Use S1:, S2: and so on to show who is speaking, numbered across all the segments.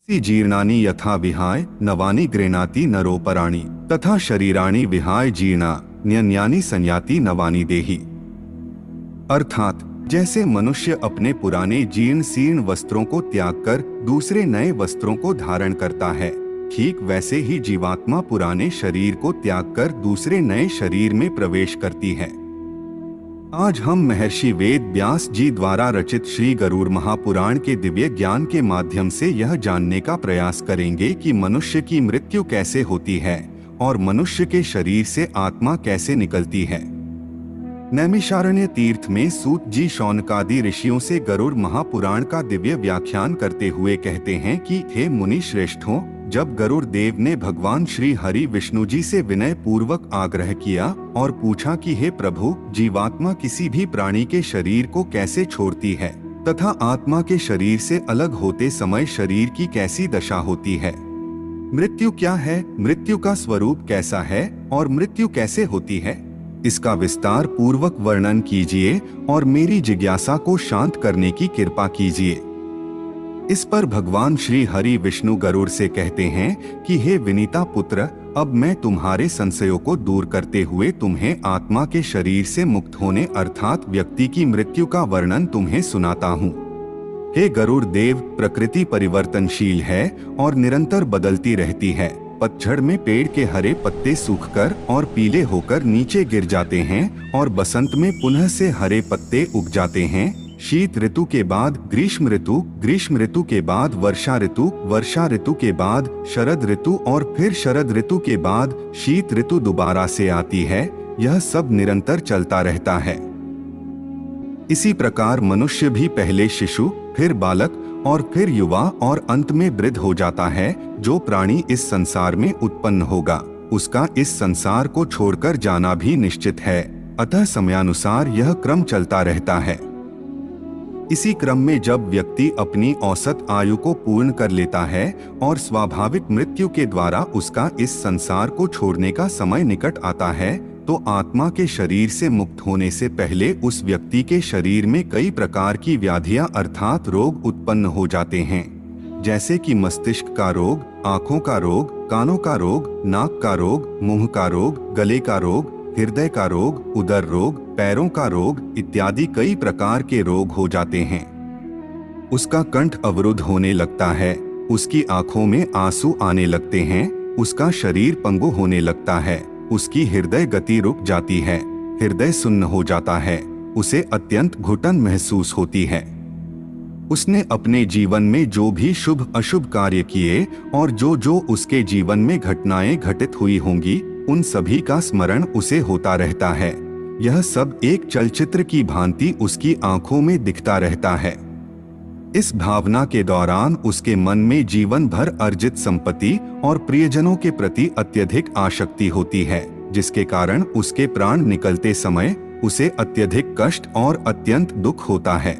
S1: सी जीर्णानि यथा विहाय नवानि गृह्णाति नरोपराणि तथा शरीराणि विहाय जीर्णा न्यन्यानि संयाति नवानि देहि। अर्थात जैसे मनुष्य अपने पुराने जीर्ण शीर्ण वस्त्रों को त्याग कर दूसरे नए वस्त्रों को धारण करता है, ठीक वैसे ही जीवात्मा पुराने शरीर को त्याग कर दूसरे नए शरीर में प्रवेश करती है। आज हम महर्षि वेद व्यास जी द्वारा रचित श्री गरुड़ महापुराण के दिव्य ज्ञान के माध्यम से यह जानने का प्रयास करेंगे कि मनुष्य की मृत्यु कैसे होती है और मनुष्य के शरीर से आत्मा कैसे निकलती है। नैमिषारण्य तीर्थ में सूत जी शौनकादि ऋषियों से गरुड़ महापुराण का दिव्य व्याख्यान करते हुए कहते हैं कि हे मुनि श्रेष्ठों, जब गरुड़ देव ने भगवान श्री हरि विष्णु जी से विनय पूर्वक आग्रह किया और पूछा कि हे प्रभु, जीवात्मा किसी भी प्राणी के शरीर को कैसे छोड़ती है तथा आत्मा के शरीर से अलग होते समय शरीर की कैसी दशा होती है, मृत्यु क्या है, मृत्यु का स्वरूप कैसा है और मृत्यु कैसे होती है, इसका विस्तार पूर्वक वर्णन कीजिए और मेरी जिज्ञासा को शांत करने की कृपा कीजिए। इस पर भगवान श्री हरि विष्णु गरुड़ से कहते हैं कि हे विनीता पुत्र, अब मैं तुम्हारे संशयों को दूर करते हुए तुम्हें आत्मा के शरीर से मुक्त होने अर्थात व्यक्ति की मृत्यु का वर्णन तुम्हें सुनाता हूँ। हे गरुड़ देव, प्रकृति परिवर्तनशील है और निरंतर बदलती रहती है। पतझड़ में पेड़ के हरे पत्ते सूखकर और पीले होकर नीचे गिर जाते हैं और बसंत में पुनः से हरे पत्ते उग जाते हैं। शीत ऋतु के बाद ग्रीष्म ऋतु, ग्रीष्म ऋतु के बाद वर्षा ऋतु, वर्षा ऋतु के बाद शरद ऋतु और फिर शरद ऋतु के बाद शीत ऋतु दोबारा से आती है। यह सब निरंतर चलता रहता है। इसी प्रकार मनुष्य भी पहले शिशु, फिर बालक और फिर युवा और अंत में वृद्ध हो जाता है। जो प्राणी इस संसार में उत्पन्न होगा उसका इस संसार को छोड़कर जाना भी निश्चित है, अतः समयानुसार यह क्रम चलता रहता है। इसी क्रम में जब व्यक्ति अपनी औसत आयु को पूर्ण कर लेता है और स्वाभाविक मृत्यु के द्वारा उसका इस संसार को छोड़ने का समय निकट आता है, तो आत्मा के शरीर से मुक्त होने से पहले उस व्यक्ति के शरीर में कई प्रकार की व्याधियां अर्थात रोग उत्पन्न हो जाते हैं, जैसे कि मस्तिष्क का रोग, आँखों का रोग, कानों का रोग, नाक का रोग, मुंह का रोग, गले का रोग, हृदय का रोग, उदर रोग, पैरों का रोग इत्यादि कई प्रकार के रोग हो जाते हैं। उसका कंठ अवरुद्ध होने लगता है, उसकी आंखों में आंसू आने लगते हैं, उसका शरीर पंगु होने लगता है, उसकी हृदय गति रुक जाती है, हृदय सुन्न हो जाता है, उसे अत्यंत घुटन महसूस होती है। उसने अपने जीवन में जो भी शुभ अशुभ कार्य किए और जो जो उसके जीवन में घटनाएं घटित हुई होंगी, उन सभी का स्मरण उसे होता रहता है। यह सब एक चलचित्र की भांति उसकी आंखों में दिखता रहता है। इस भावना के दौरान उसके मन में जीवन भर अर्जित संपत्ति और प्रियजनों के प्रति अत्यधिक आसक्ति होती है, जिसके कारण उसके प्राण निकलते समय उसे अत्यधिक कष्ट और अत्यंत दुख होता है।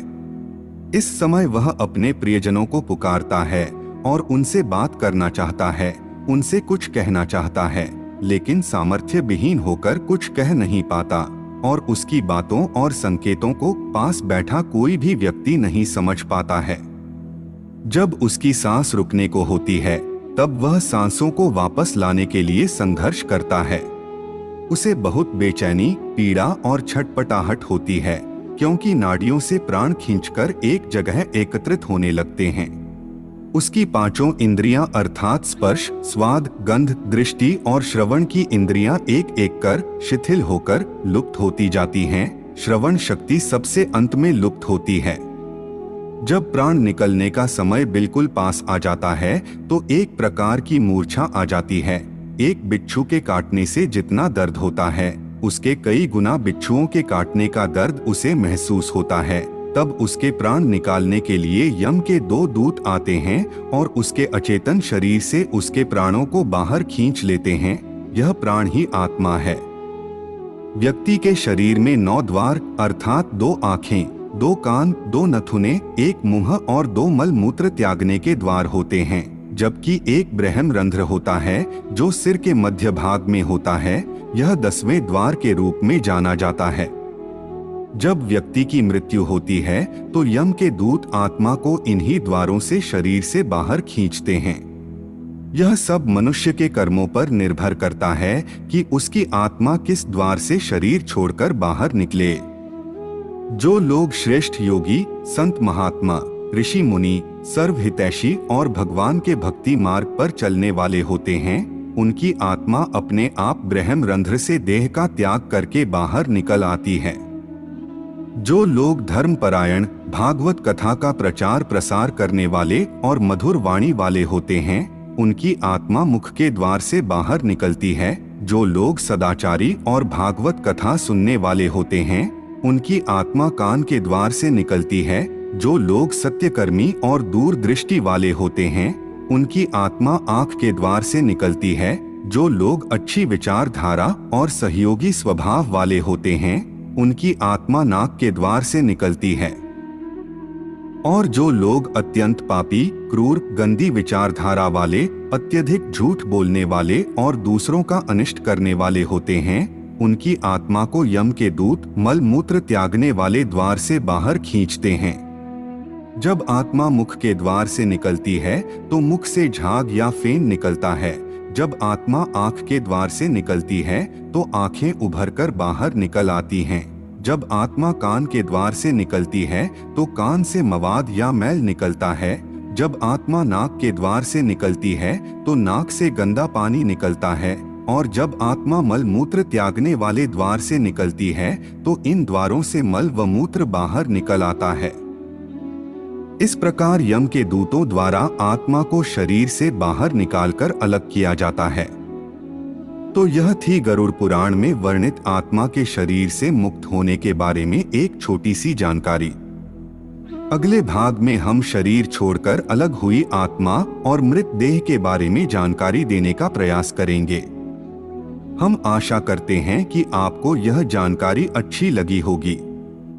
S1: इस समय वह अपने प्रियजनों को पुकारता है और उनसे बात करना चाहता है, उनसे कुछ कहना चाहता है, लेकिन सामर्थ्य विहीन होकर कुछ कह नहीं पाता और उसकी बातों और संकेतों को पास बैठा कोई भी व्यक्ति नहीं समझ पाता है। जब उसकी सांस रुकने को होती है, तब वह सांसों को वापस लाने के लिए संघर्ष करता है। उसे बहुत बेचैनी, पीड़ा और छटपटाहट होती है, क्योंकि नाड़ियों से प्राण खींचकर एक जगह एकत्रित होने लगते हैं। उसकी पांचों इंद्रियां अर्थात स्पर्श, स्वाद, गंध, दृष्टि और श्रवण की इंद्रियां एक एक कर शिथिल होकर लुप्त होती जाती हैं। श्रवण शक्ति सबसे अंत में लुप्त होती है। जब प्राण निकलने का समय बिल्कुल पास आ जाता है तो एक प्रकार की मूर्छा आ जाती है। एक बिच्छू के काटने से जितना दर्द होता है, उसके कई गुना बिच्छुओं के काटने का दर्द उसे महसूस होता है। तब उसके प्राण निकालने के लिए यम के 2 दूत आते हैं और उसके अचेतन शरीर से उसके प्राणों को बाहर खींच लेते हैं। यह प्राण ही आत्मा है। व्यक्ति के शरीर में 9 द्वार अर्थात 2 आँखें, 2 कान, 2 नथुने, 1 मुंह और 2 मल मूत्र त्यागने के द्वार होते हैं, जबकि एक ब्रह्म रंध्र होता है जो सिर के मध्य भाग में होता है। यह 10वें द्वार के रूप में जाना जाता है। जब व्यक्ति की मृत्यु होती है तो यम के दूत आत्मा को इन्हीं द्वारों से शरीर से बाहर खींचते हैं। यह सब मनुष्य के कर्मों पर निर्भर करता है कि उसकी आत्मा किस द्वार से शरीर छोड़कर बाहर निकले। जो लोग श्रेष्ठ योगी, संत महात्मा, ऋषि मुनि, सर्वहितैषी और भगवान के भक्ति मार्ग पर चलने वाले होते हैं, उनकी आत्मा अपने आप ब्रह्म रंध्र से देह का त्याग करके बाहर निकल आती है। जो लोग धर्मपरायण, भागवत कथा का प्रचार प्रसार करने वाले और मधुर वाणी वाले होते हैं, उनकी आत्मा मुख के द्वार से बाहर निकलती है। जो लोग सदाचारी और भागवत कथा सुनने वाले होते हैं, उनकी आत्मा कान के द्वार से निकलती है। जो लोग सत्यकर्मी और दूरदृष्टि वाले होते हैं, उनकी आत्मा आँख के द्वार से निकलती है। जो लोग अच्छी विचारधारा और सहयोगी स्वभाव वाले होते हैं, उनकी आत्मा नाक के द्वार से निकलती है। और जो लोग अत्यंत पापी, क्रूर, गंदी विचारधारा वाले, अत्यधिक झूठ बोलने वाले और दूसरों का अनिष्ट करने वाले होते हैं, उनकी आत्मा को यम के दूत मल मूत्र त्यागने वाले द्वार से बाहर खींचते हैं। जब आत्मा मुख के द्वार से निकलती है तो मुख से झाग या फेन निकलता है। जब आत्मा आँख के द्वार से निकलती है तो आँखें उभरकर बाहर निकल आती हैं। जब आत्मा कान के द्वार से निकलती है तो कान से मवाद या मैल निकलता है। जब आत्मा नाक के द्वार से निकलती है तो नाक से गंदा पानी निकलता है। और जब आत्मा मल मूत्र त्यागने वाले द्वार से निकलती है तो इन द्वारों से मल व मूत्र बाहर निकल आता है। इस प्रकार यम के दूतों द्वारा आत्मा को शरीर से बाहर निकालकर अलग किया जाता है। तो यह थी गरुड़ पुराण में वर्णित आत्मा के शरीर से मुक्त होने के बारे में एक छोटी सी जानकारी। अगले भाग में हम शरीर छोड़कर अलग हुई आत्मा और मृत देह के बारे में जानकारी देने का प्रयास करेंगे। हम आशा करते हैं कि आपको यह जानकारी अच्छी लगी होगी।